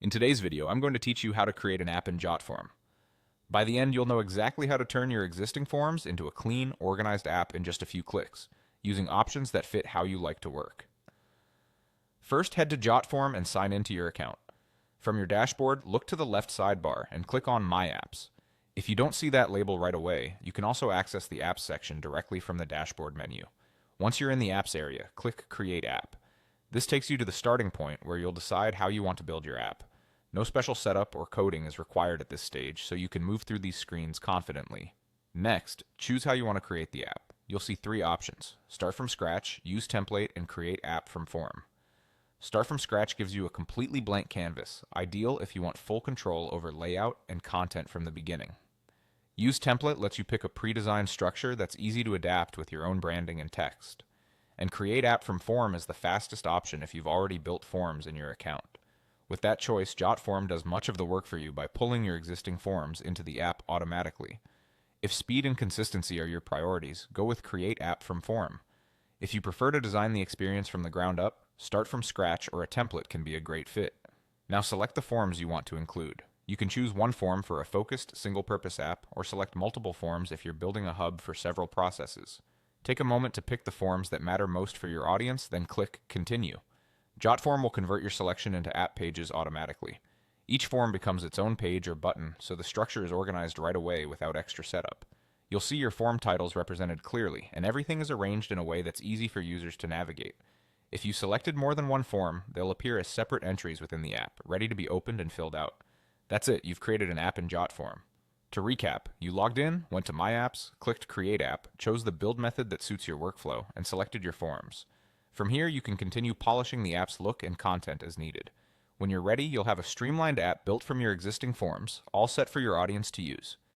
In today's video, I'm going to teach you how to create an app in Jotform. By the end, you'll know exactly how to turn your existing forms into a clean, organized app in just a few clicks, using options that fit how you like to work. First, head to Jotform and sign into your account. From your dashboard, look to the left sidebar and click on My Apps. If you don't see that label right away, you can also access the Apps section directly from the dashboard menu. Once you're in the Apps area, click Create App. This takes you to the starting point where you'll decide how you want to build your app. No special setup or coding is required at this stage, so you can move through these screens confidently. Next, choose how you want to create the app. You'll see three options: Start from Scratch, Use Template, and Create App from Form. Start from Scratch gives you a completely blank canvas, ideal if you want full control over layout and content from the beginning. Use Template lets you pick a pre-designed structure that's easy to adapt with your own branding and text. And Create App from Form is the fastest option if you've already built forms in your account. With that choice, Jotform does much of the work for you by pulling your existing forms into the app automatically. If speed and consistency are your priorities, go with Create App from Form. If you prefer to design the experience from the ground up, Start from Scratch or a template can be a great fit. Now select the forms you want to include. You can choose one form for a focused, single-purpose app, or select multiple forms if you're building a hub for several processes. Take a moment to pick the forms that matter most for your audience, then click Continue. Jotform will convert your selection into app pages automatically. Each form becomes its own page or button, so the structure is organized right away without extra setup. You'll see your form titles represented clearly, and everything is arranged in a way that's easy for users to navigate. If you selected more than one form, they'll appear as separate entries within the app, ready to be opened and filled out. That's it, you've created an app in Jotform. To recap, you logged in, went to My Apps, clicked Create App, chose the build method that suits your workflow, and selected your forms. From here, you can continue polishing the app's look and content as needed. When you're ready, you'll have a streamlined app built from your existing forms, all set for your audience to use.